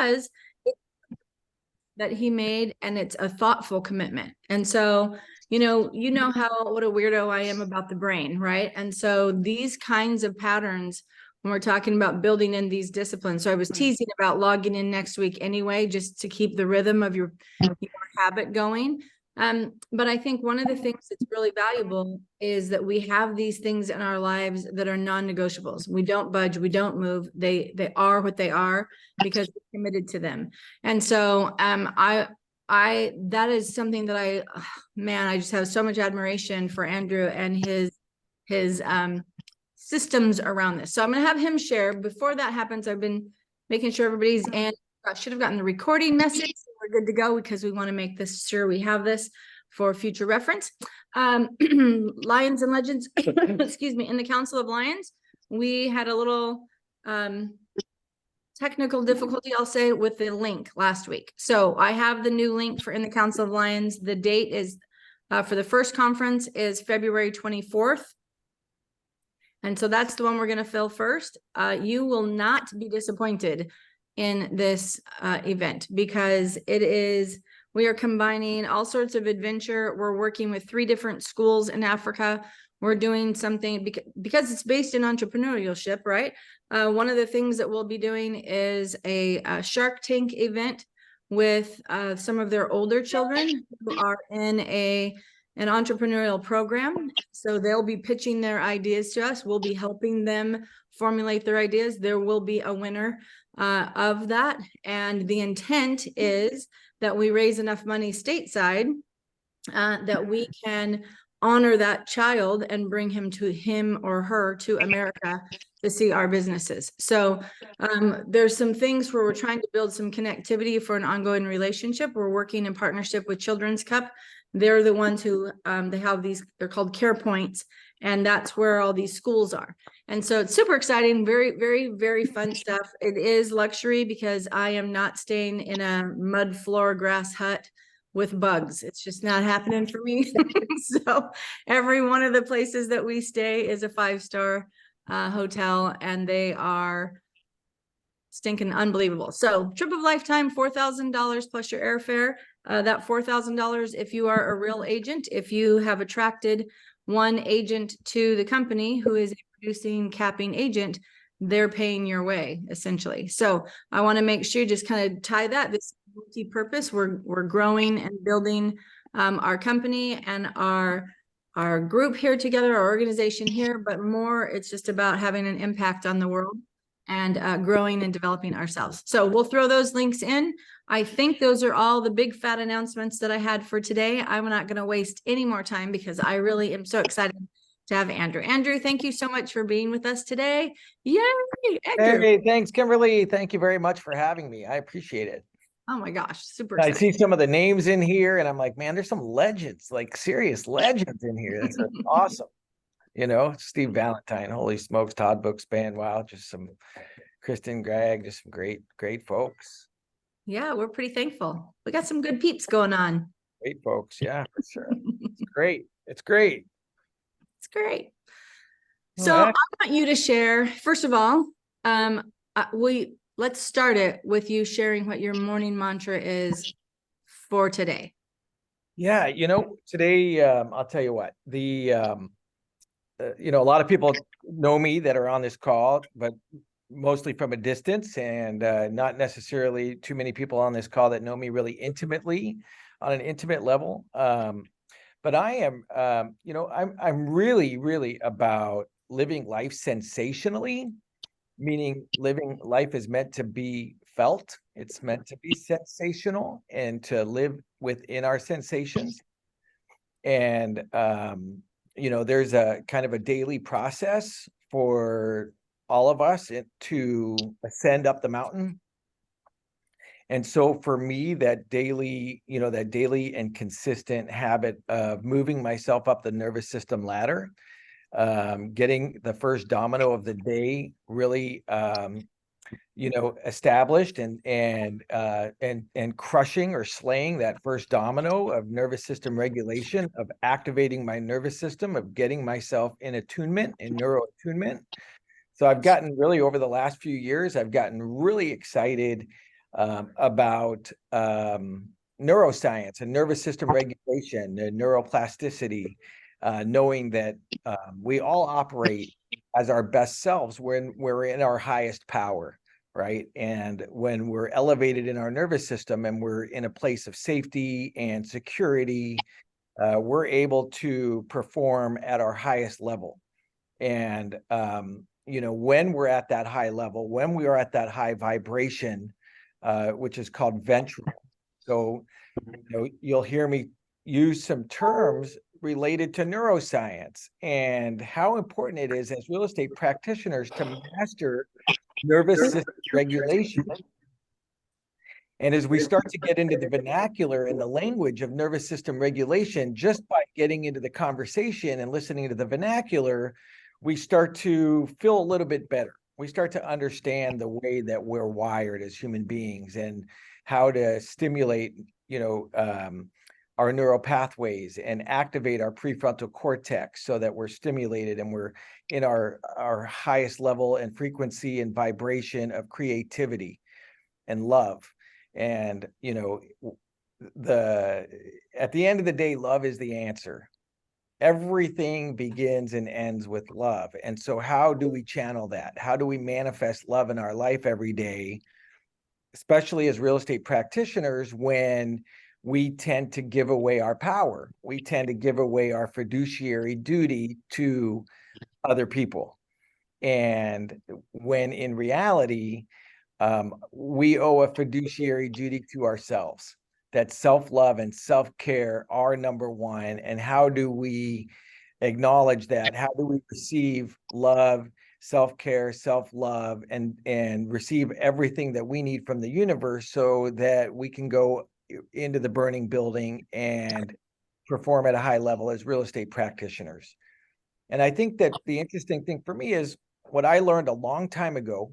because that he made, and it's a thoughtful commitment. And so, how what a weirdo I am about the brain, right? And so these kinds of patterns, when we're talking about building in these disciplines. So I was teasing about logging in next week anyway, just to keep the rhythm of your habit going. But I think one of the things that's really valuable is that we have these things in our lives that are non-negotiables. We don't budge, we don't move. They are what they are because we're committed to them. And so I that is something that I just have so much admiration for Andrew and his systems around this. So I'm gonna have him share. Before that happens, I've been making sure everybody's in. I should have gotten the recording message. We're good to go because we want to make this sure we have this for future reference. Lions and Legends, excuse me, in the Council of Lions, we had a little technical difficulty, I'll say, with the link last week. So I have the new link for in the Council of Lions. The date is for the first conference is February 24th. And so that's the one we're going to fill first. You will not be disappointed in this event because we are combining all sorts of adventure. We're working with 3 different schools in Africa. We're doing something because it's based in entrepreneurship, right? One of the things that we'll be doing is a Shark Tank event with some of their older children who are in an entrepreneurial program. So they'll be pitching their ideas to us. We'll be helping them formulate their ideas. There will be a winner of that. And the intent is that we raise enough money stateside that we can honor that child and bring him or her to America to see our businesses. So there's some things where we're trying to build some connectivity for an ongoing relationship. We're working in partnership with Children's Cup. They're the ones who they have these, they're called care points, and that's where all these schools are. And so it's super exciting, very, very, very fun stuff. It is luxury because I am not staying in a mud floor grass hut with bugs. It's just not happening for me. So every one of the places that we stay is a 5-star hotel, and they are stinking unbelievable. So trip of lifetime, $4,000 plus your airfare. That $4,000 if you are a real agent. If you have attracted one agent to the company who is a producing capping agent, they're paying your way essentially. So I want to make sure you just kind of tie that. This multi-purpose. We're growing and building our company and our group here together, our organization here, but more it's just about having an impact on the world and growing and developing ourselves. So we'll throw those links in. I think those are all the big fat announcements that I had for today. I'm not going to waste any more time because I really am so excited to have Andrew. Andrew, thank you so much for being with us today. Yay, Andrew. Hey, thanks, Kimberly. Thank you very much for having me. I appreciate it. Oh my gosh, super I excited. see some of the names in here and I'm like, man, there's some legends, like serious legends in here. That's awesome. Steve Valentine, holy smokes, Todd Bookspan. Wow, just some Kristen Gregg, just some great folks. Yeah, we're pretty thankful. We got some good peeps going on. Great folks, yeah, for sure. It's great. It's great. It's great. So I want you to share, first of all, let's start it with you sharing what your morning mantra is for today. Yeah, today, I'll tell you what, a lot of people know me that are on this call, but mostly from a distance, and not necessarily too many people on this call that know me really intimately on an intimate level. But I am, I'm really, really about living life sensationally, meaning living life is meant to be felt. It's meant to be sensational and to live within our sensations. And, there's a kind of a daily process for all of us to ascend up the mountain. And so for me, that daily and consistent habit of moving myself up the nervous system ladder, getting the first domino of the day really, established and crushing or slaying that first domino of nervous system regulation, of activating my nervous system, of getting myself in attunement and neuro attunement. So I've gotten really, over the last few years, I've gotten really excited about neuroscience and nervous system regulation and neuroplasticity, knowing that we all operate as our best selves when we're in our highest power, right? And when we're elevated in our nervous system and we're in a place of safety and security, we're able to perform at our highest level. And, when we're at that high level, when we are at that high vibration, which is called ventral. So, you'll hear me use some terms related to neuroscience and how important it is as real estate practitioners to master nervous system regulation. And as we start to get into the vernacular and the language of nervous system regulation, just by getting into the conversation and listening to the vernacular, we start to feel a little bit better. We start to understand the way that we're wired as human beings and how to stimulate, our neural pathways and activate our prefrontal cortex so that we're stimulated and we're in our highest level and frequency and vibration of creativity and love. And, at the end of the day, love is the answer. Everything begins and ends with love. And so how do we channel that? How do we manifest love in our life every day, especially as real estate practitioners, when we tend to give away our power? We tend to give away our fiduciary duty to other people. And when in reality, we owe a fiduciary duty to ourselves, that self-love and self-care are number one. And how do we acknowledge that? How do we receive love, self-care, self-love, and receive everything that we need from the universe so that we can go into the burning building and perform at a high level as real estate practitioners? And I think that the interesting thing for me is what I learned a long time ago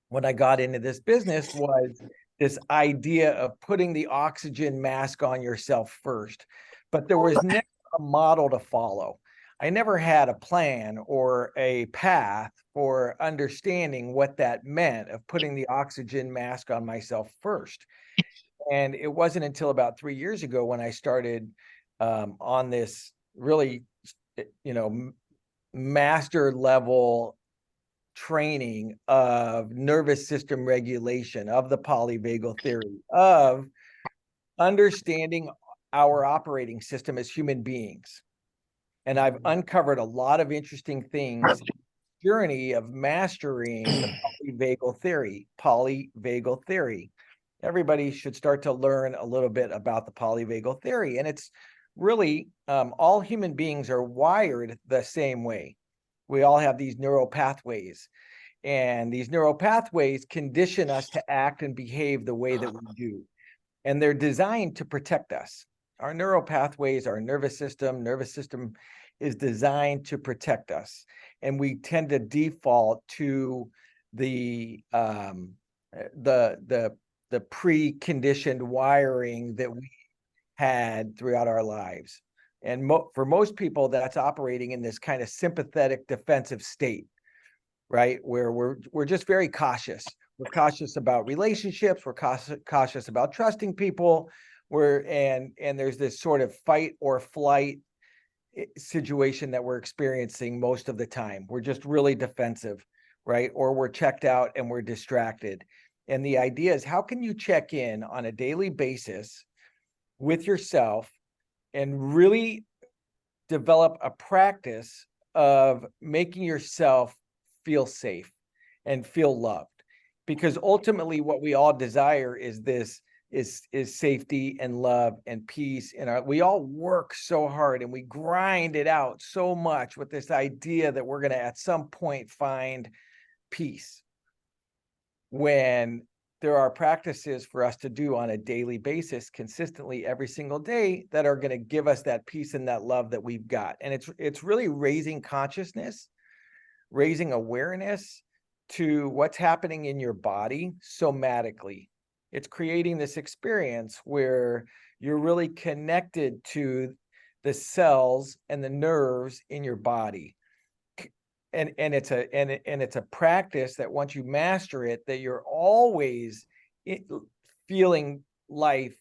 when I got into this business was this idea of putting the oxygen mask on yourself first. But there was never a model to follow. I never had a plan or a path for understanding what that meant of putting the oxygen mask on myself first. And it wasn't until about 3 years ago when I started on this really, master level training of nervous system regulation, of the polyvagal theory, of understanding our operating system as human beings. And I've uncovered a lot of interesting things journey of mastering the polyvagal theory. Everybody should start to learn a little bit about the polyvagal theory. And it's really all human beings are wired the same way. We all have these neural pathways, and these neural pathways condition us to act and behave the way that we do. And they're designed to protect us. Our neural pathways, our nervous system is designed to protect us. And we tend to default to the preconditioned wiring that we had throughout our lives. And for most people, that's operating in this kind of sympathetic defensive state, right? Where we're just very cautious. We're cautious about relationships. We're cautious about trusting people. And there's this sort of fight or flight situation that we're experiencing most of the time. We're just really defensive, right? Or we're checked out and we're distracted. And the idea is, how can you check in on a daily basis with yourself and really develop a practice of making yourself feel safe and feel loved? Because ultimately what we all desire is safety and love and peace. And we all work so hard and we grind it out so much with this idea that we're going to at some point find peace, when there are practices for us to do on a daily basis, consistently every single day, that are going to give us that peace and that love that we've got. And it's really raising consciousness, raising awareness to what's happening in your body somatically. It's creating this experience where you're really connected to the cells and the nerves in your body. And it's a practice that once you master it, that you're always feeling life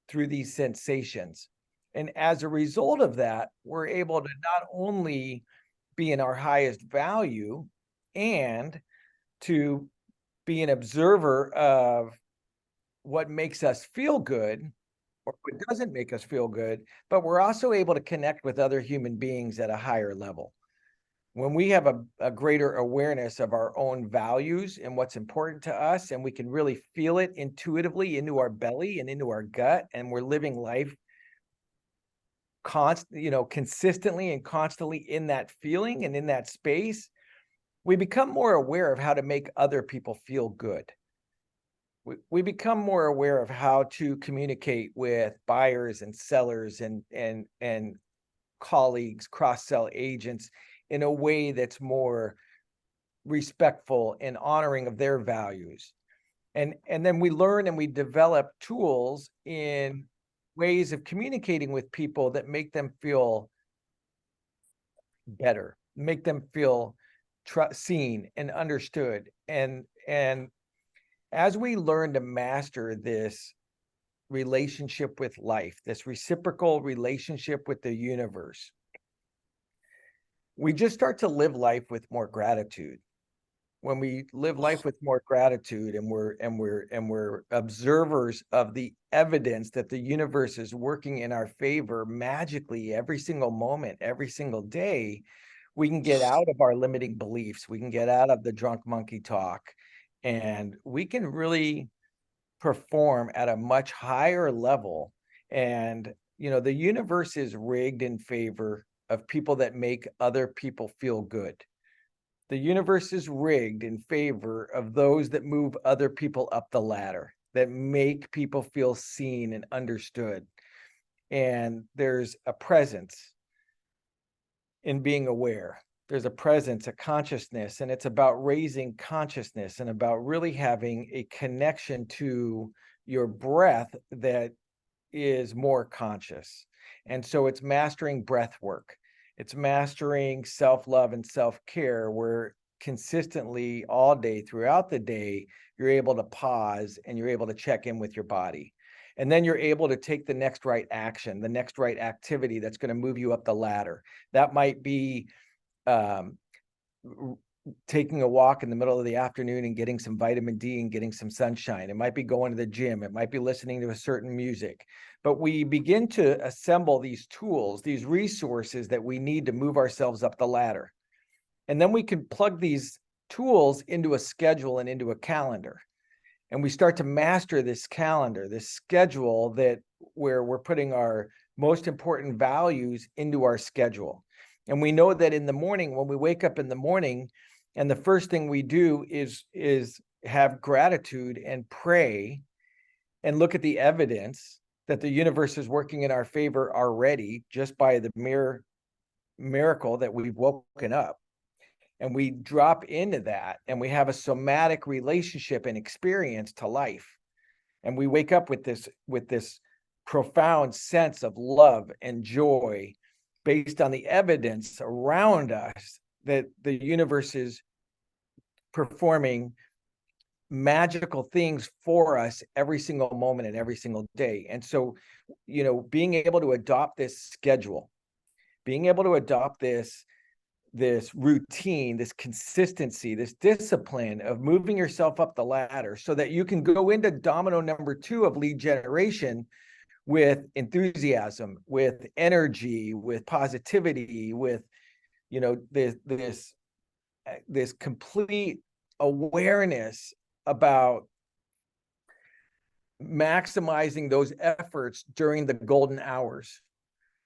through these sensations. And as a result of that, we're able to not only be in our highest value and to be an observer of what makes us feel good or what doesn't make us feel good, but we're also able to connect with other human beings at a higher level. When we have a greater awareness of our own values and what's important to us, and we can really feel it intuitively into our belly and into our gut, and we're living life consistently and constantly in that feeling and in that space, we become more aware of how to make other people feel good. We become more aware of how to communicate with buyers and sellers and colleagues, cross-sell agents in a way that's more respectful and honoring of their values. And then we learn and we develop tools in ways of communicating with people that make them feel better, make them feel seen and understood. And as we learn to master this relationship with life, this reciprocal relationship with the universe, we just start to live life with more gratitude. When we live life with more gratitude and we're observers of the evidence that the universe is working in our favor magically every single moment, every single day, we can get out of our limiting beliefs. We can get out of the drunk monkey talk, and we can really perform at a much higher level. And, the universe is rigged in favor of people that make other people feel good. The universe is rigged in favor of those that move other people up the ladder, that make people feel seen and understood. And there's a presence in being aware. There's a presence, a consciousness, and it's about raising consciousness and about really having a connection to your breath that is more conscious. And so it's mastering breath work. It's mastering self-love and self-care, where consistently all day throughout the day, you're able to pause and you're able to check in with your body. And then you're able to take the next right action, the next right activity that's going to move you up the ladder. That might be taking a walk in the middle of the afternoon and getting some vitamin D and getting some sunshine. It might be going to the gym. It might be listening to a certain music. But we begin to assemble these tools, these resources that we need to move ourselves up the ladder. And then we can plug these tools into a schedule and into a calendar. And we start to master this calendar, this schedule where we're putting our most important values into our schedule. And we know that in the morning, when we wake up in the morning, and the first thing we do is have gratitude and pray and look at the evidence that the universe is working in our favor already, just by the mere miracle that we've woken up. And we drop into that and we have a somatic relationship and experience to life. And we wake up with this profound sense of love and joy based on the evidence around us that the universe is performing magical things for us every single moment and every single day. And so, being able to adopt this schedule, being able to adopt this routine, this consistency, this discipline of moving yourself up the ladder so that you can go into domino number 2 of lead generation with enthusiasm, with energy, with positivity, with, this complete awareness about maximizing those efforts during the golden hours.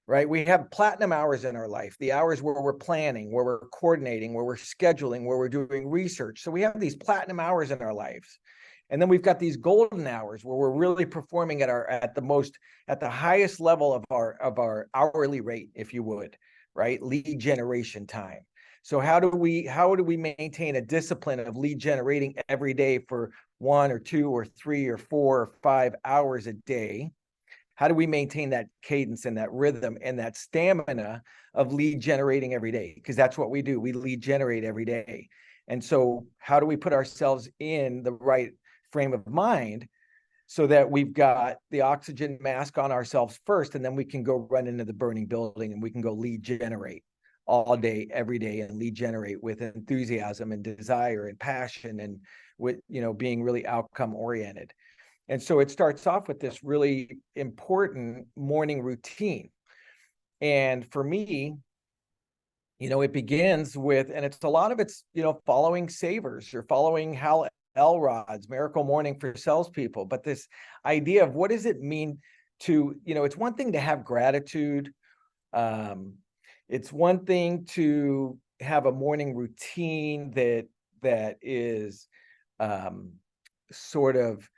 Right? We have platinum hours in our life, the hours where we're planning, where we're coordinating, where we're scheduling, where we're doing research. So we have these platinum hours in our lives. And then we've got these golden hours where we're really performing at the highest level of our hourly rate, if you would, right? Lead generation time. So how do we maintain a discipline of lead generating every day for 1 or 2 or 3 or 4 or 5 hours a day? How do we maintain that cadence and that rhythm and that stamina of lead generating every day? Because that's what we do. We lead generate every day. And so how do we put ourselves in the right frame of mind so that we've got the oxygen mask on ourselves first, and then we can go run into the burning building and we can go lead generate all day, every day, and lead generate with enthusiasm and desire and passion, and with, being really outcome oriented. And so it starts off with this really important morning routine. And for me, it begins with, and it's a lot of it's, following Savers or following Hal Elrod's Miracle Morning for Salespeople. But this idea of what does it mean to, it's one thing to have gratitude. It's one thing to have a morning routine that is sort of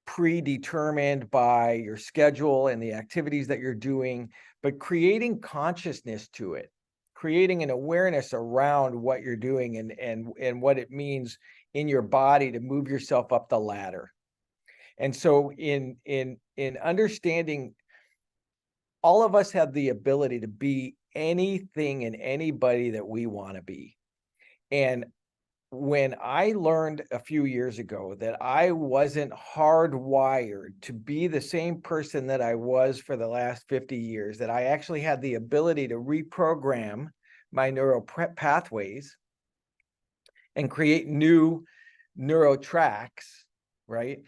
predetermined by your schedule and the activities that you're doing, but creating consciousness to it, creating an awareness around what you're doing and what it means in your body to move yourself up the ladder. And so in understanding, all of us have the ability to be anything and anybody that we want to be. And when I learned a few years ago that I wasn't hardwired to be the same person that I was for the last 50 years, that I actually had the ability to reprogram my neural pathways and create new neuro tracks, right?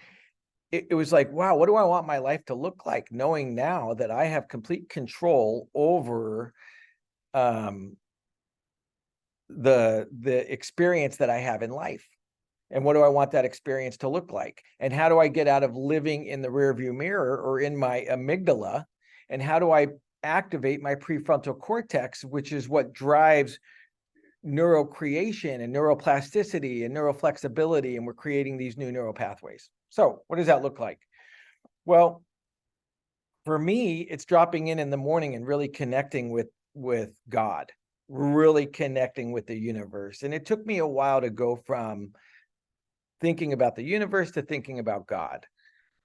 It was like, wow, what do I want my life to look like? Knowing now that I have complete control over the experience that I have in life. And what do I want that experience to look like? And how do I get out of living in the rearview mirror or in my amygdala? And how do I activate my prefrontal cortex, which is what drives neural creation and neuroplasticity and neuroflexibility, and we're creating these new neural pathways. So what does that look like? Well, for me, it's dropping in the morning and really connecting with God, really connecting with the universe. And it took me a while to go from thinking about the universe to thinking about God.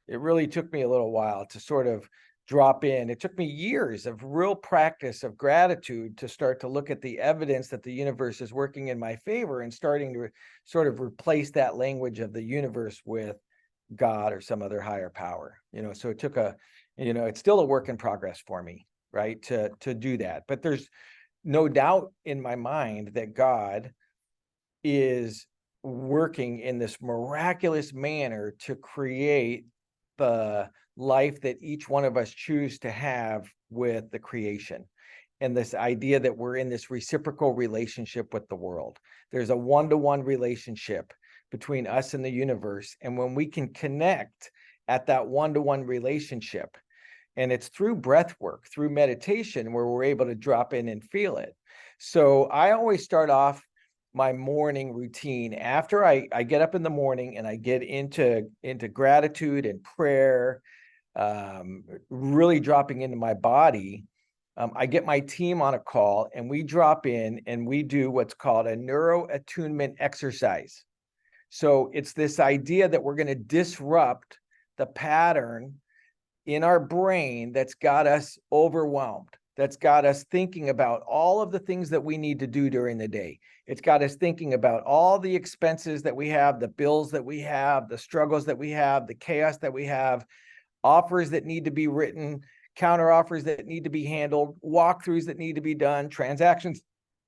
It really took me a little while to sort of drop in. It took me years of real practice of gratitude to start to look at the evidence that the universe is working in my favor and starting to sort of replace that language of the universe with God or some other higher power. So it took it's still a work in progress for me, right, to do that. But there's no doubt in my mind that God is working in this miraculous manner to create the life that each one of us choose to have with the creation. And this idea that we're in this reciprocal relationship with the world. There's a one-to-one relationship between us and the universe. And when we can connect at that one-to-one relationship, and it's through breath work, through meditation, where we're able to drop in and feel it. So I always start off my morning routine after I get up in the morning and I get into gratitude and prayer, really dropping into my body. I get my team on a call and we drop in and we do what's called a neuroattunement exercise. So it's this idea that we're going to disrupt the pattern in our brain that's got us overwhelmed, that's got us thinking about all of the things that we need to do during the day. It's got us thinking about all the expenses that we have, the bills that we have, the struggles that we have, the chaos that we have, offers that need to be written, counter offers that need to be handled, walkthroughs that need to be done, transactions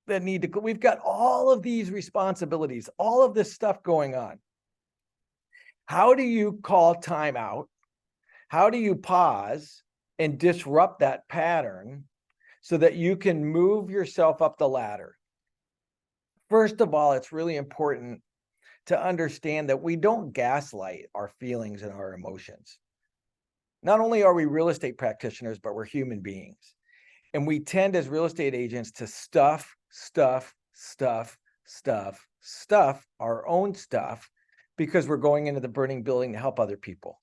that need to, we've got all of these responsibilities, all of this stuff going on. How do you call time out? How do you pause and disrupt that pattern so that you can move yourself up the ladder? First of all, it's really important to understand that we don't gaslight our feelings and our emotions. Not only are we real estate practitioners, but we're human beings. And we tend as real estate agents to stuff our own stuff because we're going into the burning building to help other people,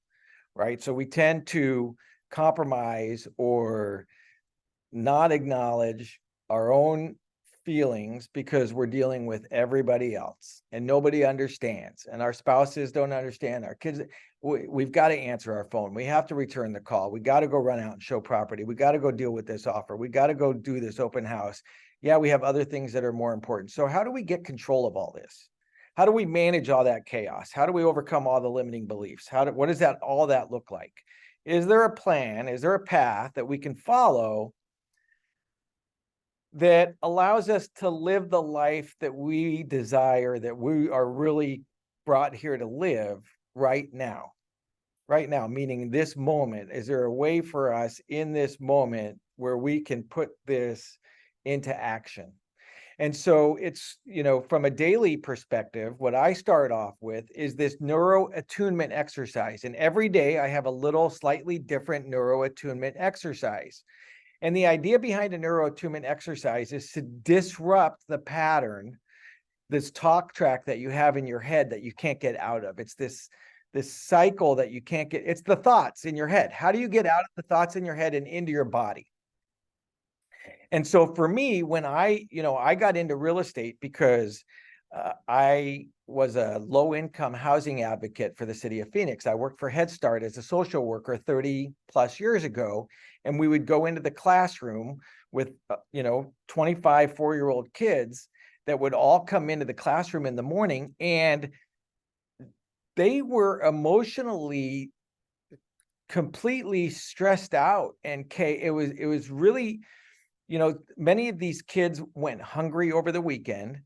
right? So we tend to compromise or not acknowledge our own feelings because we're dealing with everybody else and nobody understands, and our spouses don't understand, our kids. We've got to answer our phone, we have to return the call, we got to go run out and show property, we got to go deal with this offer, we got to go do this open house. Yeah, we have other things that are more important. So how do we get control of all this? how do we manage all that chaos? How do we overcome all the limiting beliefs? What does all that look like? Is there a plan? Is there a path that we can follow that allows us to live the life that we desire, that we are really brought here to live right now? Right now, meaning this moment. Is there a way for us in this moment where we can put this into action? And so it's, from a daily perspective, what I start off with is this neuro attunement exercise. And every day I have a little slightly different neuro attunement exercise. And the idea behind a neuro attunement exercise is to disrupt the pattern, this talk track that you have in your head that you can't get out of. It's this cycle that you can't get. It's the thoughts in your head. How do you get out of the thoughts in your head and into your body? And so for me, when I got into real estate because I was a low income housing advocate for the city of Phoenix. I worked for Head Start as a social worker 30 plus years ago. And we would go into the classroom with, 25 4-year-old kids that would all come into the classroom in the morning, and they were emotionally completely stressed out. And it was really, many of these kids went hungry over the weekend,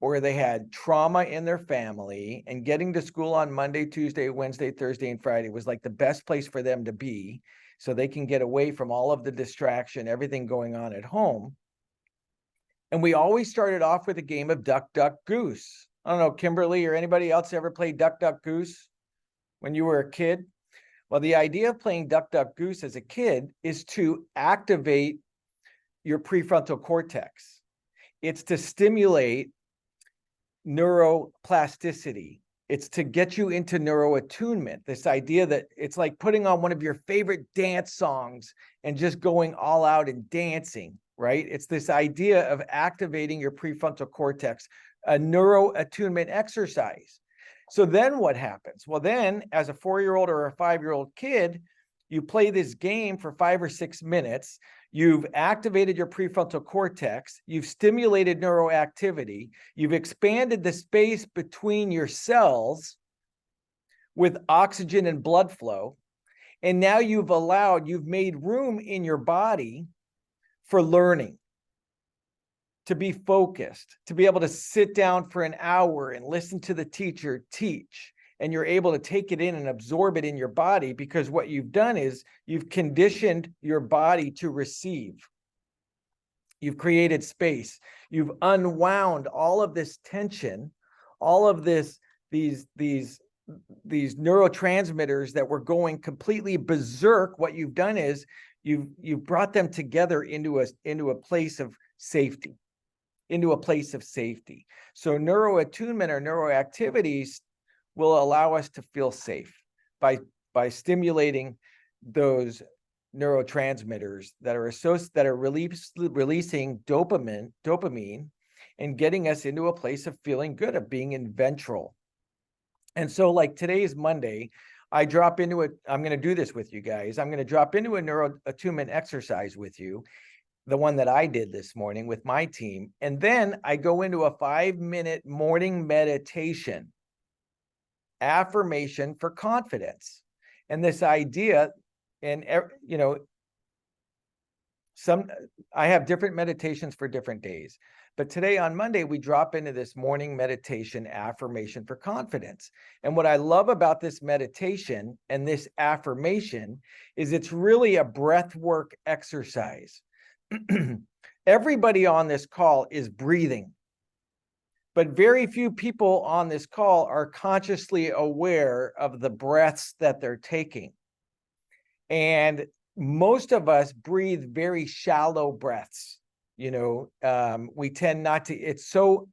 or they had trauma in their family, and getting to school on Monday, Tuesday, Wednesday, Thursday, and Friday was like the best place for them to be, so they can get away from all of the distraction, everything going on at home. And we always started off with a game of Duck, Duck, Goose. I don't know, Kimberly or anybody else ever played Duck, Duck, Goose when you were a kid? Well, the idea of playing Duck, Duck, Goose as a kid is to activate your prefrontal cortex. It's to stimulate neuroplasticity. It's to get you into neuroattunement. This idea that it's like putting on one of your favorite dance songs and just going all out and dancing, right? It's this idea of activating your prefrontal cortex, a neuroattunement exercise. So then what happens? Well, then as a 4-year-old or a 5-year-old kid, you play this game for 5 or 6 minutes. You've activated your prefrontal cortex. You've stimulated neuroactivity. You've expanded the space between your cells with oxygen and blood flow. And now you've made room in your body for learning, to be focused, to be able to sit down for an hour and listen to the teacher teach. And you're able to take it in and absorb it in your body, because what you've done is you've conditioned your body to receive. You've created space. You've unwound all of this tension, all of these neurotransmitters that were going completely berserk. What you've done is you've brought them together into a place of safety, So neuroattunement or neuroactivities will allow us to feel safe by stimulating those neurotransmitters that are releasing dopamine and getting us into a place of feeling good, of being in ventral. And so like today's Monday, I'm going to do this with you guys. I'm going to drop into a neuroattunement exercise with you, the one that I did this morning with my team. And then I go into a 5-minute morning meditation, affirmation for confidence. And this idea, and I have different meditations for different days, but today on Monday, we drop into this morning meditation affirmation for confidence. And what I love about this meditation and this affirmation is it's really a breath work exercise. Everybody on this call is breathing, but very few people on this call are consciously aware of the breaths that they're taking. And most of us breathe very shallow breaths. We tend not to, it's so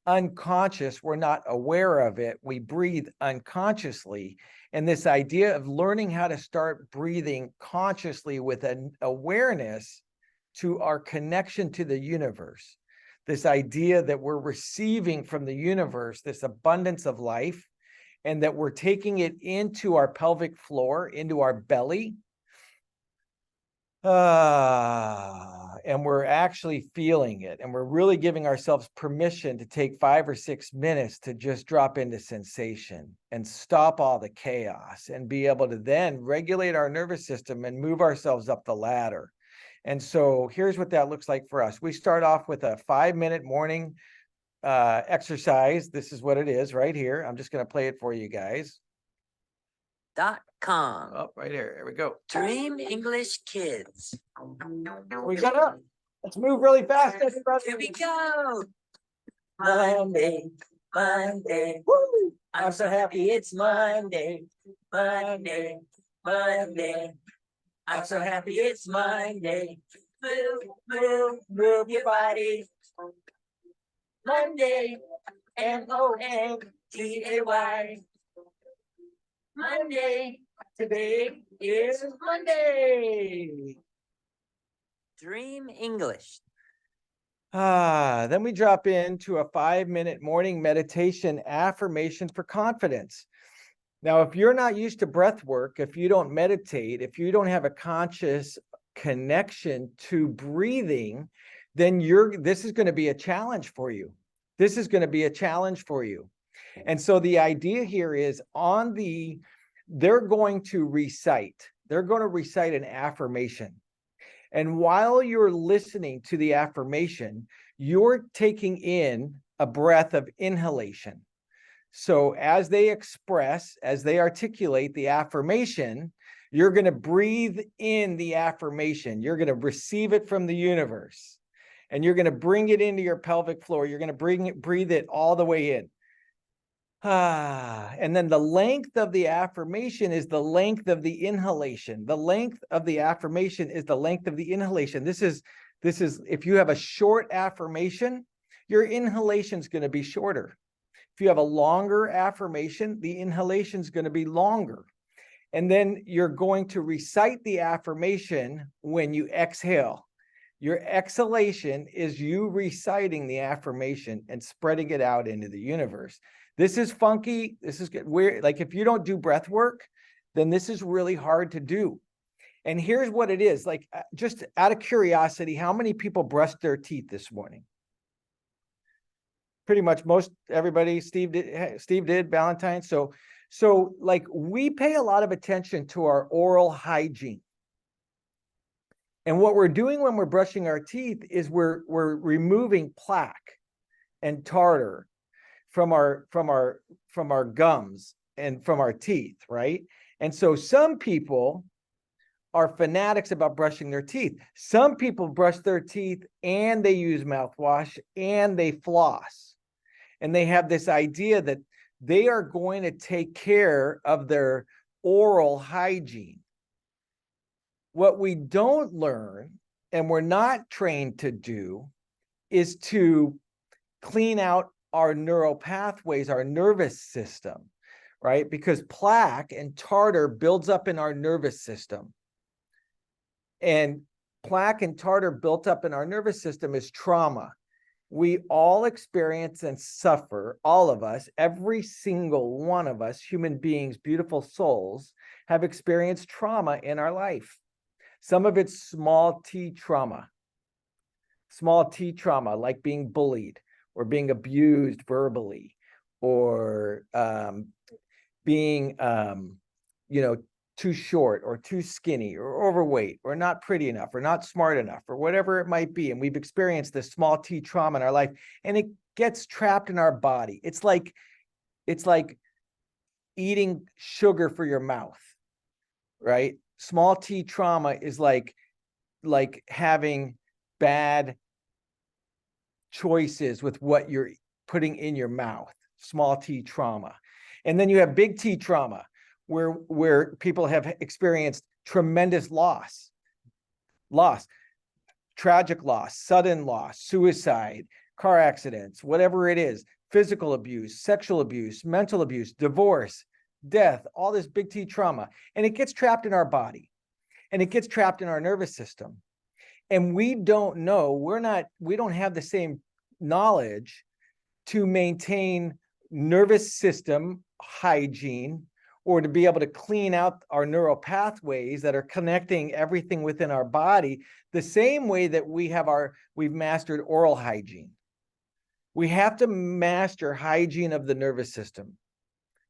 unconscious, we're not aware of it. We breathe unconsciously. And this idea of learning how to start breathing consciously with an awareness to our connection to the universe, this idea that we're receiving from the universe this abundance of life, and that we're taking it into our pelvic floor, into our belly, And we're actually feeling it, and we're really giving ourselves permission to take 5 or 6 minutes to just drop into sensation and stop all the chaos and be able to then regulate our nervous system and move ourselves up the ladder. And so here's what that looks like for us. We start off with a 5-minute morning exercise. This is what it is right here. I'm just going to play it for you guys. .com. Oh, right here. Here we go. Dream English Kids. We got up. Let's move really fast, everybody. Here we go. Monday, Monday. Woo! I'm so happy it's Monday, Monday, Monday. I'm so happy it's Monday. Move, move, move your body. Monday, Monday. Monday, today is Monday. Dream English. Then we drop into a 5-minute morning meditation affirmation for confidence. Now, if you're not used to breath work, if you don't meditate, if you don't have a conscious connection to breathing, then this is going to be a challenge for you. This is going to be a challenge for you. And so the idea here is they're going to recite an affirmation. And while you're listening to the affirmation, you're taking in a breath of inhalation. So as they articulate the affirmation, you're going to breathe in the affirmation. You're going to receive it from the universe, and you're going to bring it into your pelvic floor. You're going to breathe it all the way in. And then the length of the affirmation is the length of the inhalation. The length of the affirmation is the length of the inhalation. This is if you have a short affirmation, your inhalation is going to be shorter. If you have a longer affirmation, the inhalation is going to be longer. And then you're going to recite the affirmation when you exhale. Your exhalation is you reciting the affirmation and spreading it out into the universe. This is funky. This is weird. Like if you don't do breath work, then this is really hard to do. And here's what it is. Like just out of curiosity, how many people brushed their teeth this morning? Pretty much everybody. Steve did, Valentine. So like we pay a lot of attention to our oral hygiene. And what we're doing when we're brushing our teeth is we're removing plaque and tartar from our gums and from our teeth, right? And so some people are fanatics about brushing their teeth. Some people brush their teeth and they use mouthwash and they floss. And they have this idea that they are going to take care of their oral hygiene. What we don't learn, and we're not trained to do, is to clean out our neural pathways, our nervous system, right? Because plaque and tartar builds up in our nervous system. And plaque and tartar built up in our nervous system is trauma. We all experience and suffer, all of us, every single one of us, human beings, beautiful souls, have experienced trauma in our life. Some of it's small t trauma. Small t trauma, like being bullied or being abused verbally or being, too short or too skinny or overweight or not pretty enough or not smart enough or whatever it might be. And we've experienced this small t trauma in our life, and it gets trapped in our body. It's like eating sugar for your mouth, right? Small t trauma is like having bad choices with what you're putting in your mouth. Small t trauma. And then you have big T trauma, where people have experienced tremendous loss, tragic loss, sudden loss, suicide, car accidents, whatever it is, physical abuse, sexual abuse, mental abuse, divorce, death, all this big T trauma. And it gets trapped in our body, and it gets trapped in our nervous system. And we don't know, we don't have the same knowledge to maintain nervous system hygiene or to be able to clean out our neural pathways that are connecting everything within our body, the same way that we've mastered oral hygiene. We have to master hygiene of the nervous system.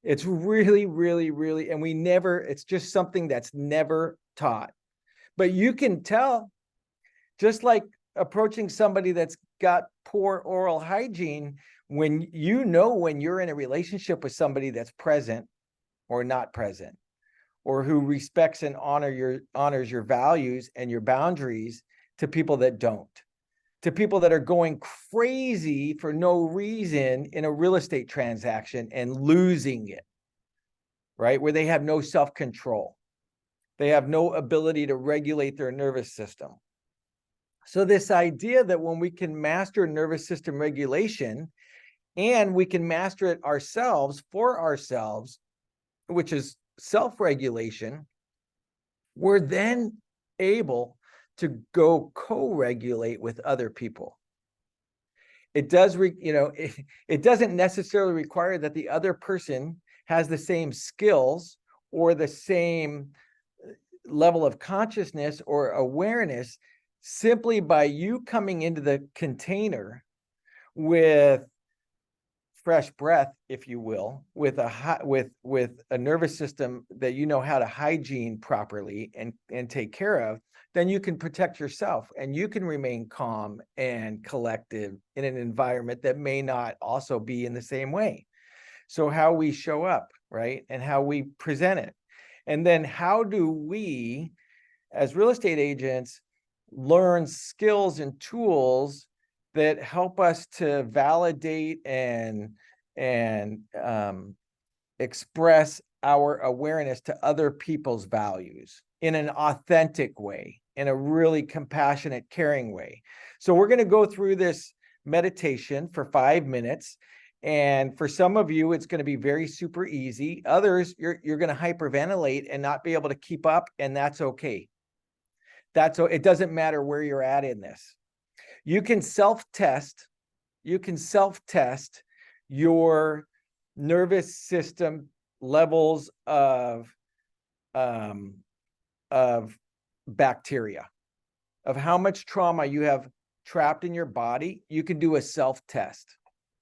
It's really, really, really, and it's just something that's never taught. But you can tell, just like approaching somebody that's got poor oral hygiene, when you're in a relationship with somebody that's present or not present, or who respects and honors your values and your boundaries, to people that don't, to people that are going crazy for no reason in a real estate transaction and losing it, right? Where they have no self-control. They have no ability to regulate their nervous system. So this idea that when we can master nervous system regulation, and we can master it ourselves for ourselves, which is self-regulation, we're then able to go co-regulate with other people. It does, it doesn't necessarily require that the other person has the same skills or the same level of consciousness or awareness. Simply by you coming into the container with fresh breath, if you will, with a nervous system that you know how to hygiene properly and take care of, then you can protect yourself and you can remain calm and collective in an environment that may not also be in the same way. So how we show up, right? And how we present it. And then how do we, as real estate agents, learn skills and tools that help us to validate and express our awareness to other people's values in an authentic way, in a really compassionate, caring way. So we're going to go through this meditation for 5 minutes. And for some of you, it's going to be very super easy. Others, you're going to hyperventilate and not be able to keep up, and that's okay. It doesn't matter where you're at in this. You can self-test. You can self-test your nervous system levels of bacteria, of how much trauma you have trapped in your body. You can do a self-test,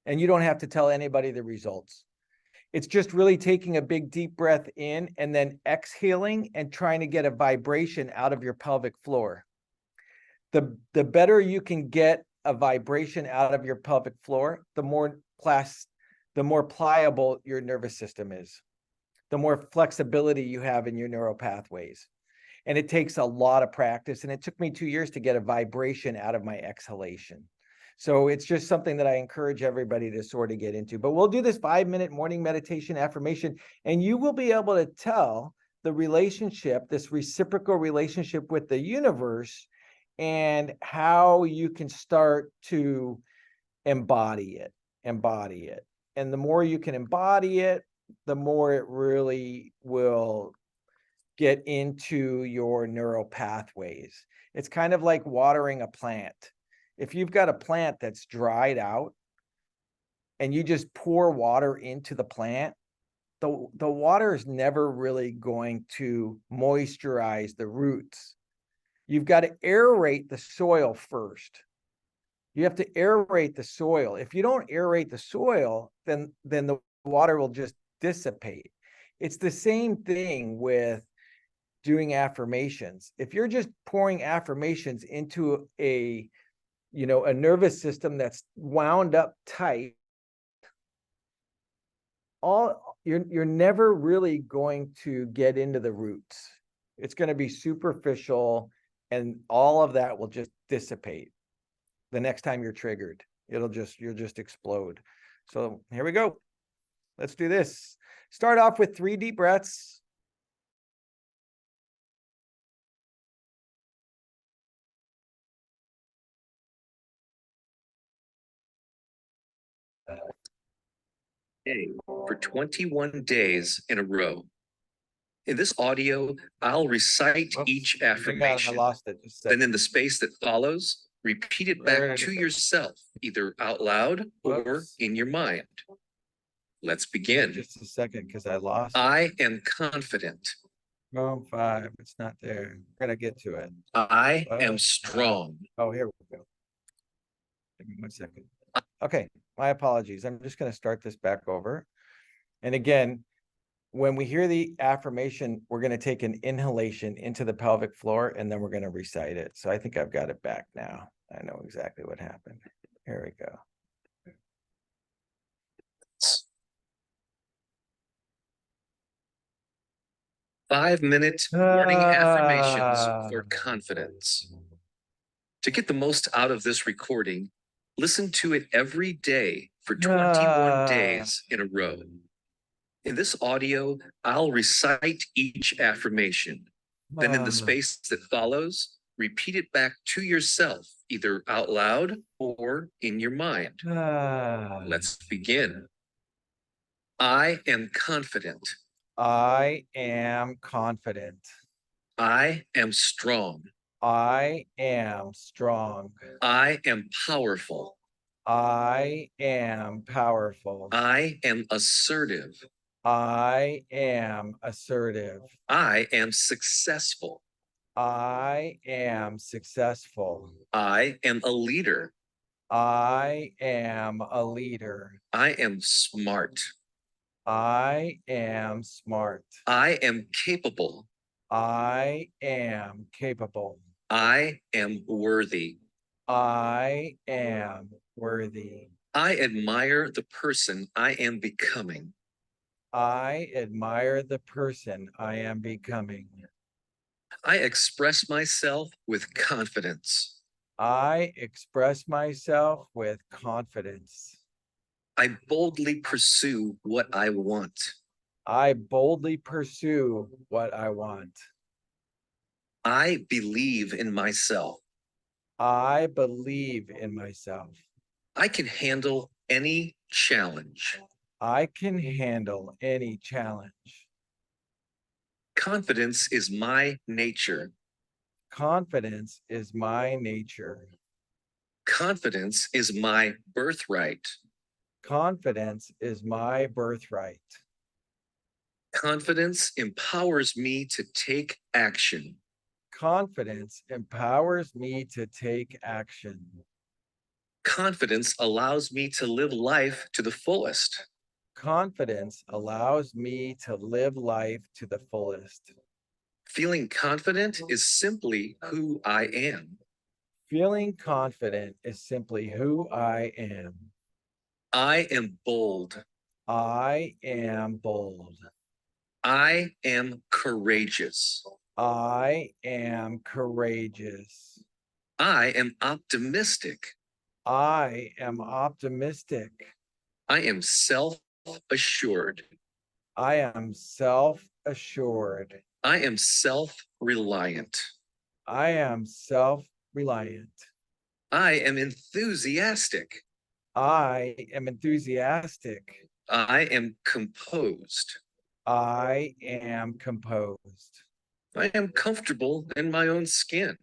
and you don't have to tell anybody the results. It's just really taking a big deep breath in and then exhaling and trying to get a vibration out of your pelvic floor. The better you can get a vibration out of your pelvic floor, the more pliable your nervous system is, the more flexibility you have in your neural pathways. And it takes a lot of practice. And it took me 2 years to get a vibration out of my exhalation. So it's just something that I encourage everybody to sort of get into. But we'll do this 5-minute morning meditation affirmation, and you will be able to tell the relationship, this reciprocal relationship with the universe, and how you can start to embody it. And the more you can embody it, the more it really will get into your neural pathways. It's kind of like watering a plant. If you've got a plant that's dried out and you just pour water into the plant, the water is never really going to moisturize the roots. You've got to aerate the soil first. You have to aerate the soil. If you don't aerate the soil, then the water will just dissipate. It's the same thing with doing affirmations. If you're just pouring affirmations into a nervous system that's wound up tight, you're never really going to get into the roots. It's going to be superficial, and all of that will just dissipate the next time you're triggered. You'll just explode. So here we go. Let's do this. Start off with 3 deep breaths. For 21 days in a row. In this audio, I'll recite each affirmation. I lost it. Then in the space that follows, repeat it back to yourself, either out loud or in your mind. Let's begin. Just a second, because I lost. I am confident. Oh, 5, it's not there. We're gonna get to it. I am What? strong. Oh, here we go. Give me 1 second. Okay, my apologies. I'm just gonna start this back over. And again, when we hear the affirmation, we're gonna take an inhalation into the pelvic floor and then we're gonna recite it. So I think I've got it back now. I know exactly what happened. Here we go. 5-minute morning affirmations for confidence. To get the most out of this recording, listen to it every day for 21 days in a row. In this audio, I'll recite each affirmation. Then in the space that follows, repeat it back to yourself, either out loud or in your mind. Let's begin. I am confident. I am confident. I am strong. I am strong. I am powerful. I am powerful. I am assertive. I am assertive. I am successful. I am successful. I am a leader. I am a leader. I am smart. I am smart. I am capable. I am capable. I am worthy. I am worthy. I admire the person I am becoming. I admire the person I am becoming. I express myself with confidence. I express myself with confidence. I boldly pursue what I want. I boldly pursue what I want. I believe in myself. I believe in myself. I can handle any challenge. I can handle any challenge. Confidence is my nature. Confidence is my nature. Confidence is my birthright. Confidence is my birthright. Confidence empowers me to take action. Confidence empowers me to take action. Confidence allows me to live life to the fullest. Confidence allows me to live life to the fullest. Feeling confident is simply who I am. Feeling confident is simply who I am. I am bold. I am bold. I am courageous. I am courageous. I am optimistic. I am optimistic. I am self-assured. I am self-assured. I am self-reliant. I am self-reliant. I am enthusiastic. I am enthusiastic. I am composed. I am composed. I am comfortable in my own skin.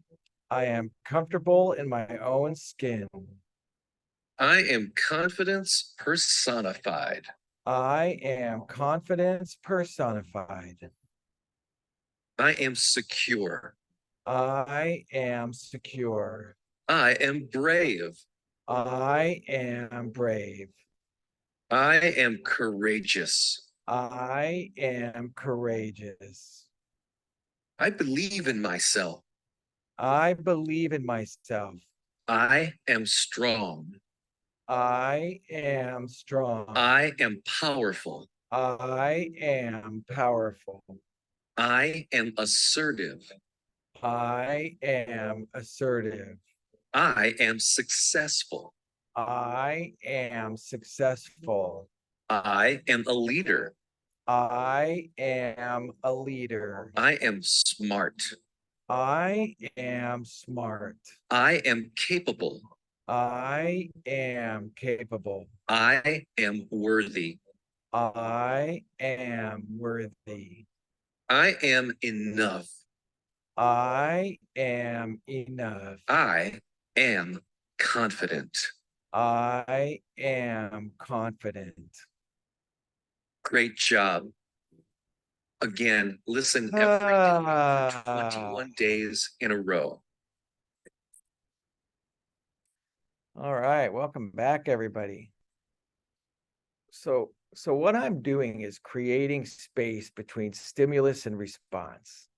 I am comfortable in my own skin. I am confidence personified. I am confidence personified. I am secure. I am secure. I am brave. I am brave. I am courageous. I am courageous. I believe in myself. I believe in myself. I am strong. I am strong. I am powerful. I am powerful. I am assertive. I am assertive. I am successful. I am successful. I am a leader. I am a leader. I am smart. I am smart. I am capable. I am capable. I am worthy. I am worthy. I am enough. I am enough. I am confident. I am confident. Great job. Again, listen every day for 21 days in a row. All right, welcome back, everybody. So what I'm doing is creating space between stimulus and response,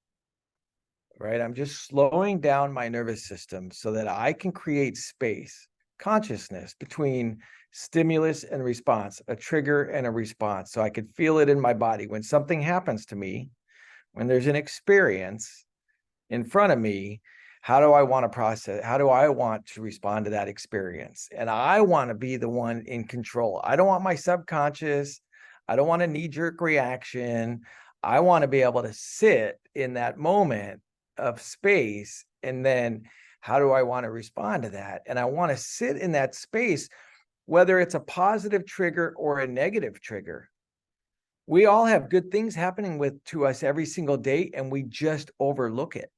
right? I'm just slowing down my nervous system so that I can create space, consciousness between stimulus and response, a trigger and a response. So I can feel it in my body. When something happens to me, when there's an experience in front of me, how do I want to process? How do I want to respond to that experience? And I want to be the one in control. I don't want my subconscious. I don't want a knee-jerk reaction. I want to be able to sit in that moment of space. And then how do I want to respond to that? And I want to sit in that space, whether it's a positive trigger or a negative trigger. We all have good things happening to us every single day, and we just overlook it.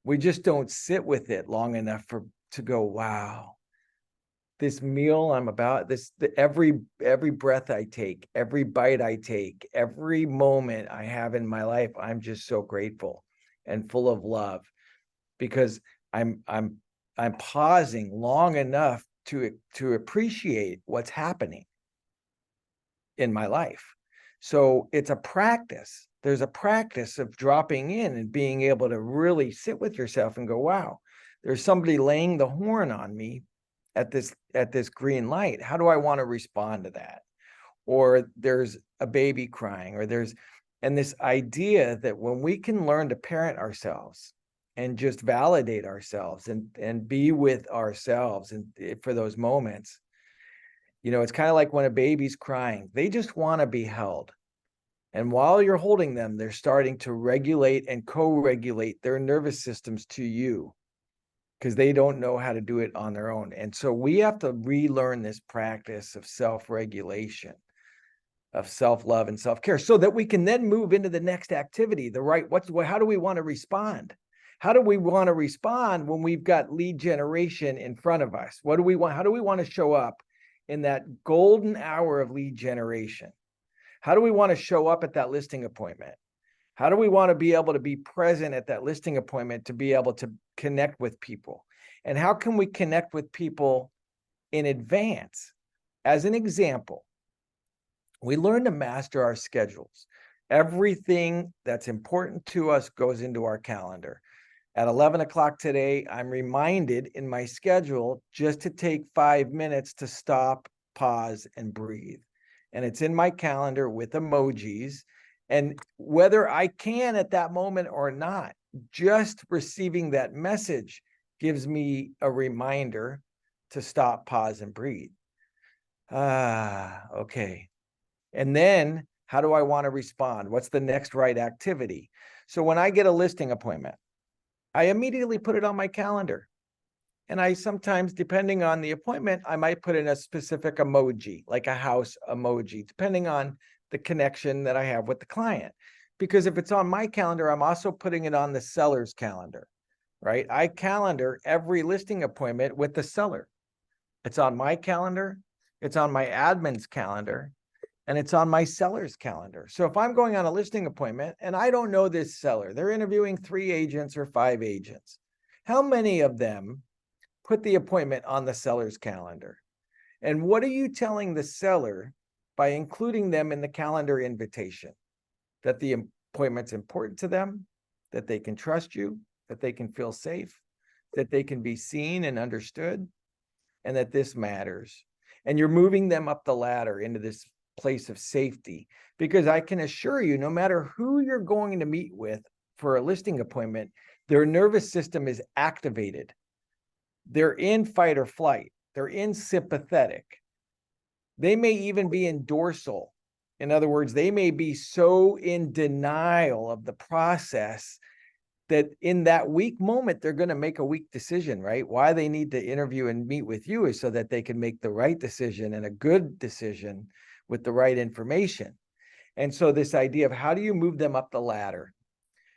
We just don't sit with it long enough to go, wow, this meal I'm about, every breath I take, every bite I take, every moment I have in my life, I'm just so grateful and full of love, because I'm pausing long enough to appreciate what's happening in my life. So it's a practice. There's a practice of dropping in and being able to really sit with yourself and go, wow, there's somebody laying the horn on me at this green light. How do I want to respond to that? Or there's a baby crying, and this idea that when we can learn to parent ourselves and just validate ourselves and be with ourselves and for those moments, it's kind of like when a baby's crying, they just want to be held. And while you're holding them, they're starting to regulate and co-regulate their nervous systems to you, because they don't know how to do it on their own. And so we have to relearn this practice of self-regulation, of self-love and self-care, so that we can then move into the next activity, how do we want to respond? How do we want to respond when we've got lead generation in front of us? What do we want? How do we want to show up in that golden hour of lead generation? How do we want to show up at that listing appointment? How do we want to be able to be present at that listing appointment to be able to connect with people? And how can we connect with people in advance? As an example, we learn to master our schedules. Everything that's important to us goes into our calendar. At 11 o'clock today, I'm reminded in my schedule just to take 5 minutes to stop, pause, and breathe. And it's in my calendar with emojis. And whether I can at that moment or not, just receiving that message gives me a reminder to stop, pause, and breathe. Okay. And then how do I want to respond? What's the next right activity? So when I get a listing appointment, I immediately put it on my calendar. And I sometimes, depending on the appointment, I might put in a specific emoji, like a house emoji, depending on the connection that I have with the client. Because if it's on my calendar, I'm also putting it on the seller's calendar, right? I calendar every listing appointment with the seller. It's on my calendar, it's on my admin's calendar, and it's on my seller's calendar. So if I'm going on a listing appointment and I don't know this seller, they're interviewing 3 agents or 5 agents. How many of them put the appointment on the seller's calendar? And what are you telling the seller by including them in the calendar invitation? That the appointment's important to them, that they can trust you, that they can feel safe, that they can be seen and understood, and that this matters. And you're moving them up the ladder into this place of safety, because I can assure you, no matter who you're going to meet with for a listing appointment, their nervous system is activated. They're in fight or flight. They're in sympathetic. They may even be in dorsal. In other words, they may be so in denial of the process that in that weak moment, they're going to make a weak decision, right? Why they need to interview and meet with you is so that they can make the right decision and a good decision with the right information. And so this idea of how do you move them up the ladder?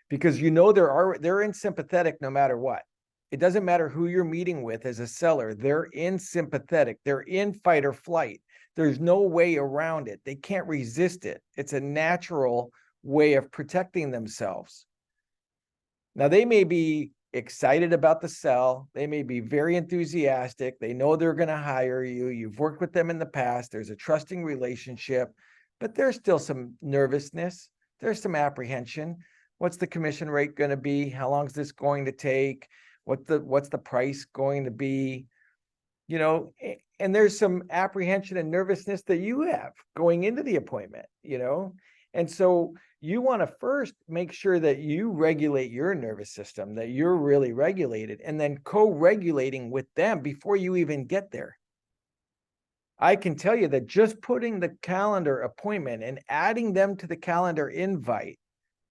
Because they're in sympathetic no matter what. It doesn't matter who you're meeting with as a seller, they're in sympathetic, they're in fight or flight. There's no way around it. They can't resist it. It's a natural way of protecting themselves. Now, they may be excited about the sell. They may be very enthusiastic. They know they're going to hire you. You've worked with them in the past. There's a trusting relationship, but there's still some nervousness. There's some apprehension. What's the commission rate going to be? How long is this going to take? What's the price going to be? You know, and there's some apprehension and nervousness that you have going into the appointment, you know? And so you want to first make sure that you regulate your nervous system, that you're really regulated, and then co-regulating with them before you even get there. I can tell you that just putting the calendar appointment and adding them to the calendar invite,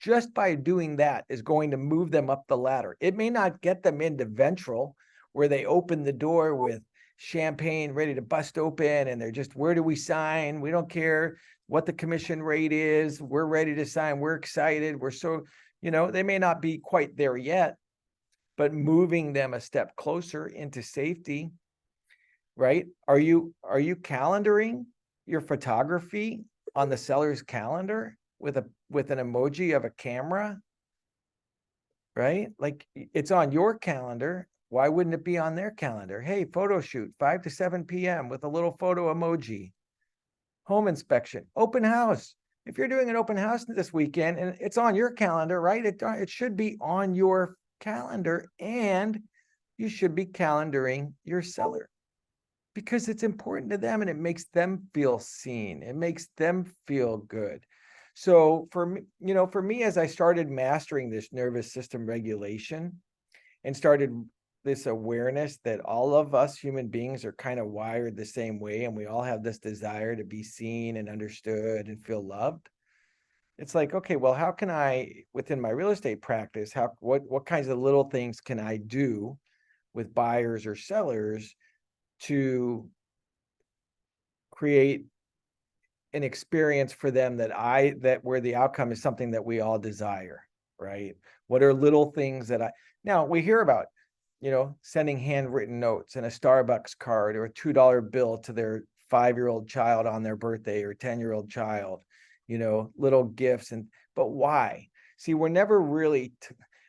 just by doing that is going to move them up the ladder. It may not get them into Ventral where they open the door with champagne ready to bust open and they're just, where do we sign? We don't care what the commission rate is. We're ready to sign. We're excited. We're so, you know, they may not be quite there yet, but moving them a step closer into safety, right? Are you calendaring your photography on the seller's calendar with an emoji of a camera? Right? Like, it's on your calendar. Why wouldn't it be on their calendar? Hey, photo shoot 5 to 7 p.m. with a little photo emoji. Home inspection, open house. If you're doing an open house this weekend and it's on your calendar, right? It should be on your calendar, and you should be calendaring your seller because it's important to them and it makes them feel seen. It makes them feel good. So for me, you know, for me, as I started mastering this nervous system regulation and started this awareness that all of us human beings are kind of wired the same way, and we all have this desire to be seen and understood and feel loved. It's like, okay, well, how can I, within my real estate practice, what kinds of little things can I do with buyers or sellers to create an experience for them that where the outcome is something that we all desire, right? What are little things that now we hear about, you know, sending handwritten notes and a Starbucks card or a $2 bill to their 5-year-old child on their birthday or 10-year-old child, you know, little gifts. But why? See, we're never really,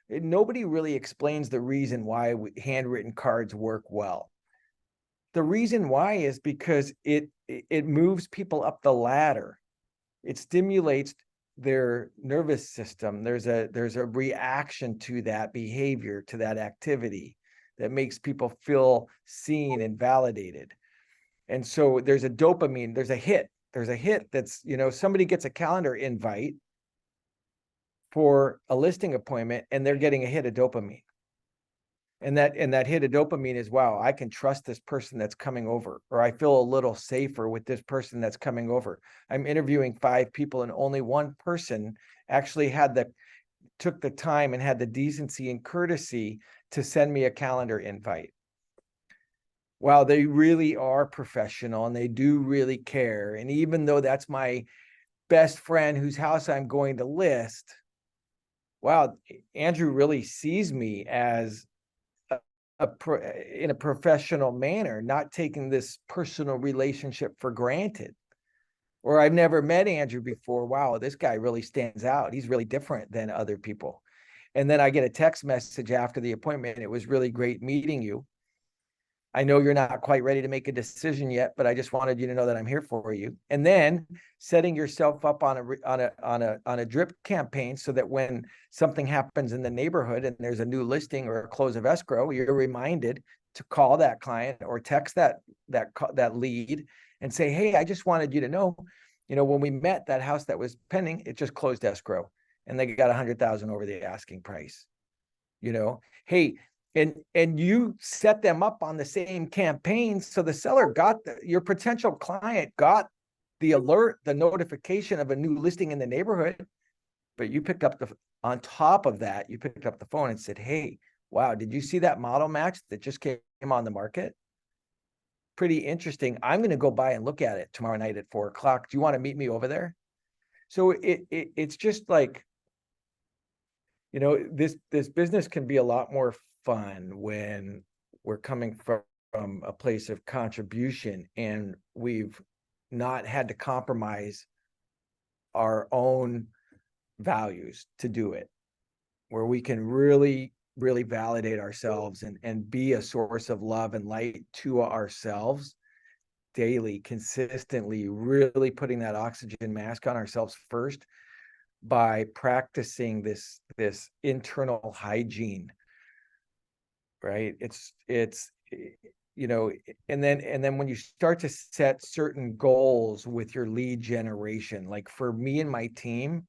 nobody really explains the reason why handwritten cards work well. The reason why is because it moves people up the ladder. It stimulates their nervous system. There's a reaction to that behavior, to that activity that makes people feel seen and validated. And so there's a dopamine, there's a hit that's, you know, somebody gets a calendar invite for a listing appointment and they're getting a hit of dopamine. And that hit of dopamine is, wow, I can trust this person that's coming over, or I feel a little safer with this person that's coming over. I'm interviewing 5 people and only one person actually took the time and had the decency and courtesy to send me a calendar invite. Wow, they really are professional and they do really care. And even though that's my best friend whose house I'm going to list, wow, Andrew really sees me as in a professional manner, not taking this personal relationship for granted. Or I've never met Andrew before. Wow, this guy really stands out. He's really different than other people. And then I get a text message after the appointment. It was really great meeting you. I know you're not quite ready to make a decision yet, but I just wanted you to know that I'm here for you. And then setting yourself up on a drip campaign so that when something happens in the neighborhood and there's a new listing or a close of escrow, you're reminded to call that client or text that lead and say, hey, I just wanted you to know, when we met, that house that was pending, it just closed escrow and they got 100,000 over the asking price. Hey, and you set them up on the same campaign. So the seller your potential client got the alert, the notification of a new listing in the neighborhood, but you picked up on top of that, you picked up the phone and said, hey, wow, did you see that model match that just came on the market? Pretty interesting. I'm going to go by and look at it tomorrow night at 4:00. Do you want to meet me over there? So it's just like, this business can be a lot more fun when we're coming from a place of contribution and we've not had to compromise our own values to do it, where we can really, really validate ourselves and be a source of love and light to ourselves daily, consistently, really putting that oxygen mask on ourselves first by practicing this internal hygiene, right? It's you know, and then when you start to set certain goals with your lead generation, like for me and my team,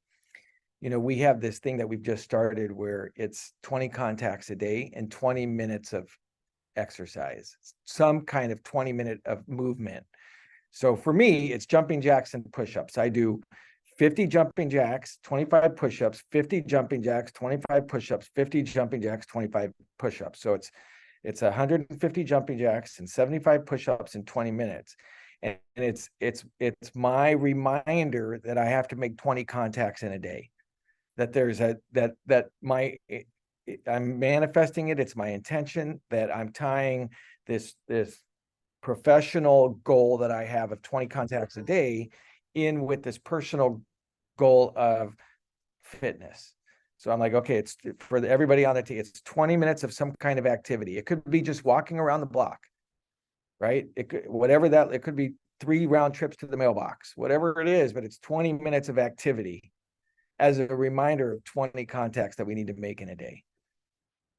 you know, we have this thing that we've just started where it's 20 contacts a day and 20 minutes of exercise, some kind of 20-minute of movement. So for me, it's jumping jacks and push-ups. I do 50 jumping jacks, 25 push-ups, 50 jumping jacks, 25 push-ups, 50 jumping jacks, 25 push-ups. So it's 150 jumping jacks and 75 push-ups in 20 minutes. And it's my reminder that I have to make 20 contacts in a day. That there's I'm manifesting it. It's my intention that I'm tying this professional goal that I have of 20 contacts a day in with this personal goal of fitness. So I'm like, okay, it's for everybody on the team. It's 20 minutes of some kind of activity. It could be just walking around the block, right? It could, it could be 3 round trips to the mailbox, whatever it is, but it's 20 minutes of activity as a reminder of 20 contacts that we need to make in a day.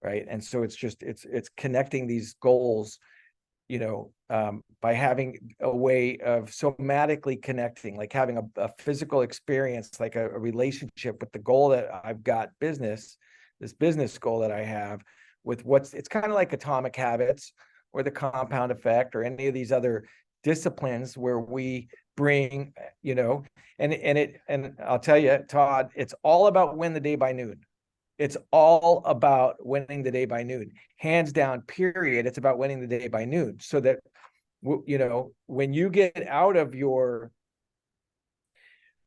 Right. And so it's just, it's connecting these goals, you know, by having a way of somatically connecting, like having a physical experience, like a relationship with the goal that I've got this business goal that I have with it's kind of like Atomic Habits or the Compound Effect or any of these other disciplines where we bring, you know, and I'll tell you, Todd, it's all about win the day by noon. It's all about winning the day by noon, hands down, period. It's about winning the day by noon so that, you know, when you get out of your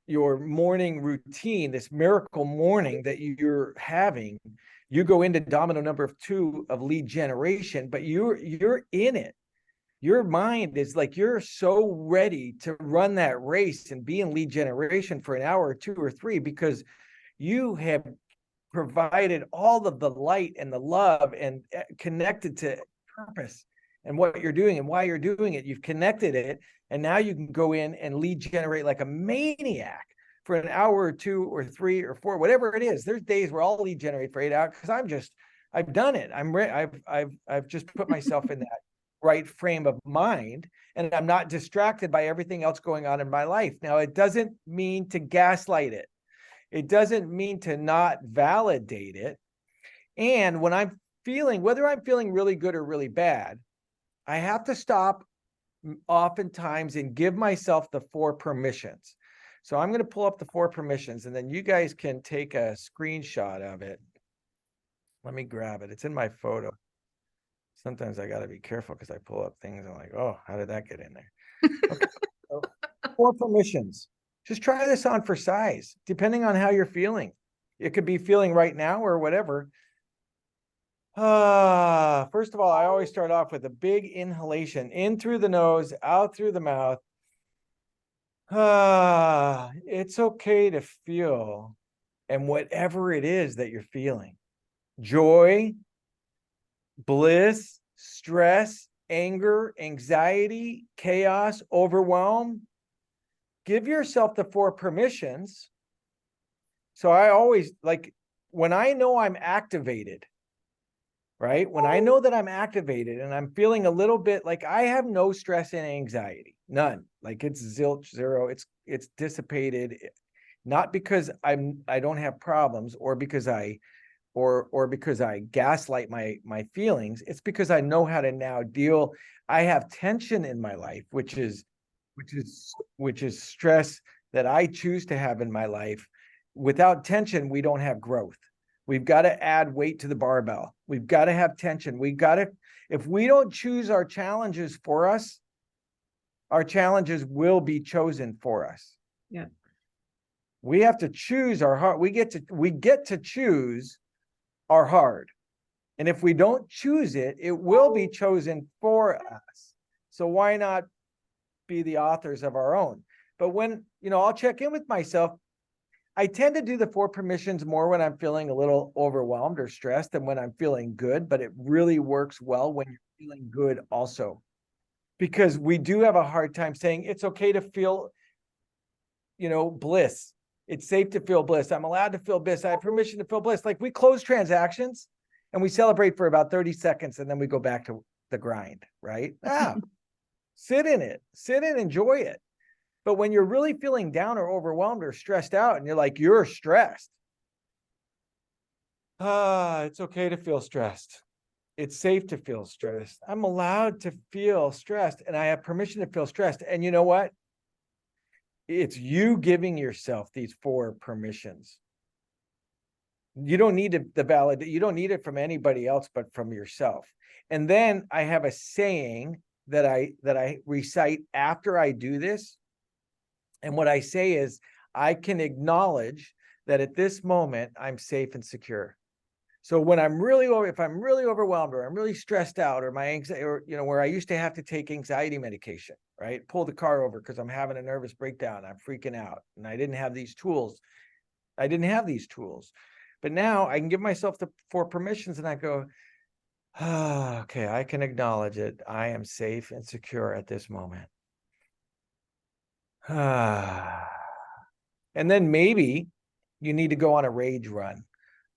morning routine, this miracle morning that you're having, you go into domino number 2 of lead generation, but you're in it. Your mind is like, you're so ready to run that race and be in lead generation for an hour or 2 or 3, because you have provided all of the light and the love and connected to purpose and what you're doing and why you're doing it. You've connected it. And now you can go in and lead generate like a maniac for an hour or 2 or 3 or 4, whatever it is. There's days where I'll lead generate for 8 hours because I've done it. I've just put myself in that right frame of mind, and I'm not distracted by everything else going on in my life. Now, it doesn't mean to gaslight it. It doesn't mean to not validate it. And when I'm feeling, whether I'm feeling really good or really bad, I have to stop oftentimes and give myself the 4 permissions. So I'm going to pull up the 4 permissions, and then you guys can take a screenshot of it. Let me grab it. It's in my photo. Sometimes I got to be careful because I pull up things and I'm like, oh, how did that get in there? Okay. So 4 permissions. Just try this on for size, depending on how you're feeling. It could be feeling right now or whatever. First of all, I always start off with a big inhalation in through the nose, out through the mouth. It's okay to feel, and whatever it is that you're feeling, joy, bliss, stress, anger, anxiety, chaos, overwhelm. Give yourself the 4 permissions. So I always, like, when I know I'm activated, right? When I know that I'm activated and I'm feeling a little bit like I have no stress and anxiety, none, like it's zilch, zero, it's dissipated, not because I don't have problems or because because I gaslight my feelings. It's because I know how to now deal. I have tension in my life, which is stress that I choose to have in my life. Without tension, we don't have growth. We've got to add weight to the barbell. We've got to have tension. If we don't choose our challenges for us, our challenges will be chosen for us. Yeah. We have to choose our heart. We get to choose our hard. And if we don't choose it, it will be chosen for us. So why not be the authors of our own. But when, I'll check in with myself. I tend to do the 4 permissions more when I'm feeling a little overwhelmed or stressed than when I'm feeling good, but it really works well when you're feeling good also. Because we do have a hard time saying it's okay to feel, bliss. It's safe to feel bliss. I'm allowed to feel bliss. I have permission to feel bliss. Like we close transactions and we celebrate for about 30 seconds and then we go back to the grind, right? Sit in it, enjoy it. But when you're really feeling down or overwhelmed or stressed out and you're stressed. It's okay to feel stressed. It's safe to feel stressed. I'm allowed to feel stressed and I have permission to feel stressed. And you know what? It's you giving yourself these 4 permissions. You don't need you don't need it from anybody else but from yourself. And then I have a saying that I recite after I do this. And what I say is, I can acknowledge that at this moment, I'm safe and secure. So when if I'm really overwhelmed or I'm really stressed out or my anxiety, or, where I used to have to take anxiety medication, right? Pull the car over because I'm having a nervous breakdown. I'm freaking out and I didn't have these tools. But now I can give myself the 4 permissions and I go, okay, I can acknowledge it. I am safe and secure at this moment. And then maybe you need to go on a rage run,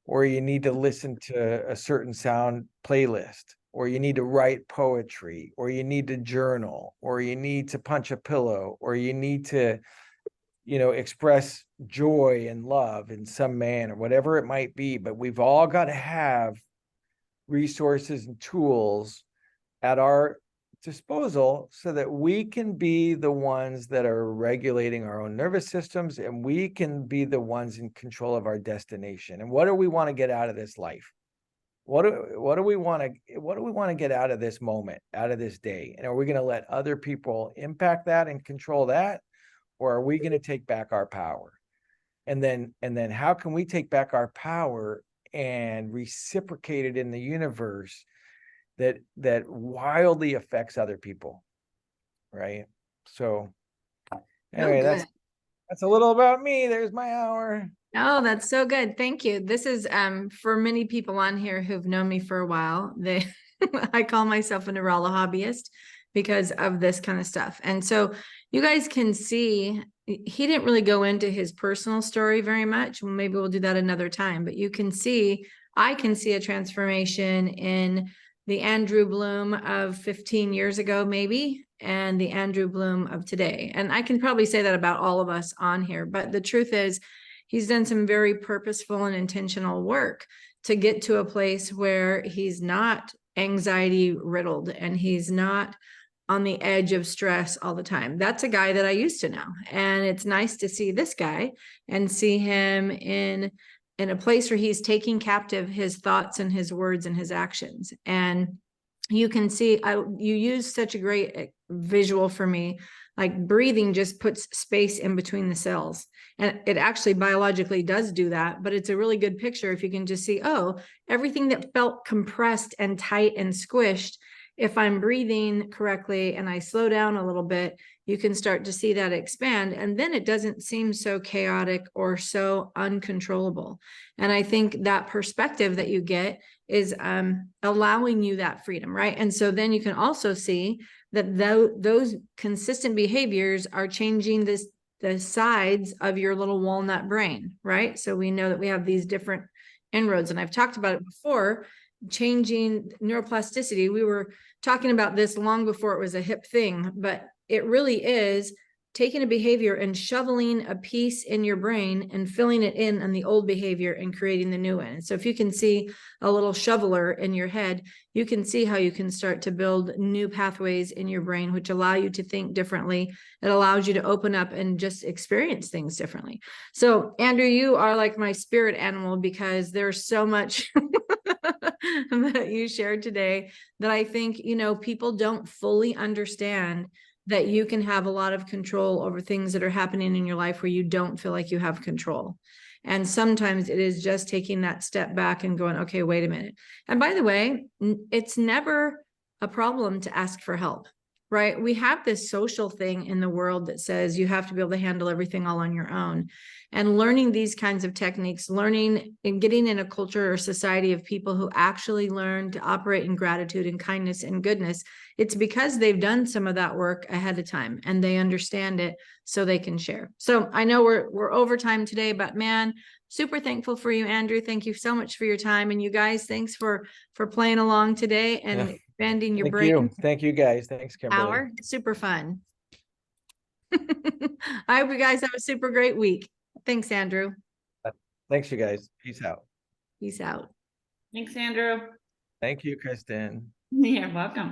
or you need to listen to a certain sound playlist, or you need to write poetry, or you need to journal, or you need to punch a pillow, or you need to, express joy and love in some manner, whatever it might be. But we've all got to have resources and tools at our disposal so that we can be the ones that are regulating our own nervous systems and we can be the ones in control of our destination. And what do we want to get out of this life? What do we want to get out of this moment, out of this day? And are we going to let other people impact that and control that? Or are we going to take back our power? And then how can we take back our power and reciprocate it in the universe that wildly affects other people, right? So anyway, that's a little about me. There's my hour. Oh, that's so good. Thank you. This is for many people on here who've known me for a while. I call myself a Narella hobbyist because of this kind of stuff. And so you guys can see he didn't really go into his personal story very much. Maybe we'll do that another time, but I can see a transformation in the Andrew Bloom of 15 years ago, maybe, and the Andrew Bloom of today. And I can probably say that about all of us on here, but the truth is he's done some very purposeful and intentional work to get to a place where he's not anxiety riddled and he's not on the edge of stress all the time. That's a guy that I used to know. And it's nice to see this guy and see him in a place where he's taking captive his thoughts and his words and his actions. And you can see, you use such a great visual for me, like breathing just puts space in between the cells. And it actually biologically does do that, but it's a really good picture if you can just see, everything that felt compressed and tight and squished, if I'm breathing correctly and I slow down a little bit, you can start to see that expand. And then it doesn't seem so chaotic or so uncontrollable. And I think that perspective that you get is allowing you that freedom, right? And so then you can also see that those consistent behaviors are changing the sides of your little walnut brain, right? So we know that we have these different inroads, and I've talked about it before, changing neuroplasticity. We were talking about this long before it was a hip thing, but it really is taking a behavior and shoveling a piece in your brain and filling it in on the old behavior and creating the new one. So if you can see a little shoveler in your head, you can see how you can start to build new pathways in your brain, which allow you to think differently. It allows you to open up and just experience things differently. So Andrew, you are like my spirit animal because there's so much that you shared today that I think, people don't fully understand that you can have a lot of control over things that are happening in your life where you don't feel like you have control. And sometimes it is just taking that step back and going, okay, wait a minute. And by the way, it's never a problem to ask for help, right? We have this social thing in the world that says you have to be able to handle everything all on your own. And learning these kinds of techniques, learning and getting in a culture or society of people who actually learn to operate in gratitude and kindness and goodness, it's because they've done some of that work ahead of time and they understand it so they can share. So I know we're over time today, but man, super thankful for you, Andrew. Thank you so much for your time. And you guys, thanks for playing along today and Yeah. expanding your Thank brain you. Thank you, guys. Thanks, Kimberly. hour. Super fun. I hope you guys have a super great week. Thanks, Andrew. Thanks, you guys. Peace out. Peace out. Thanks, Andrew. Thank you, Kristen. You're welcome.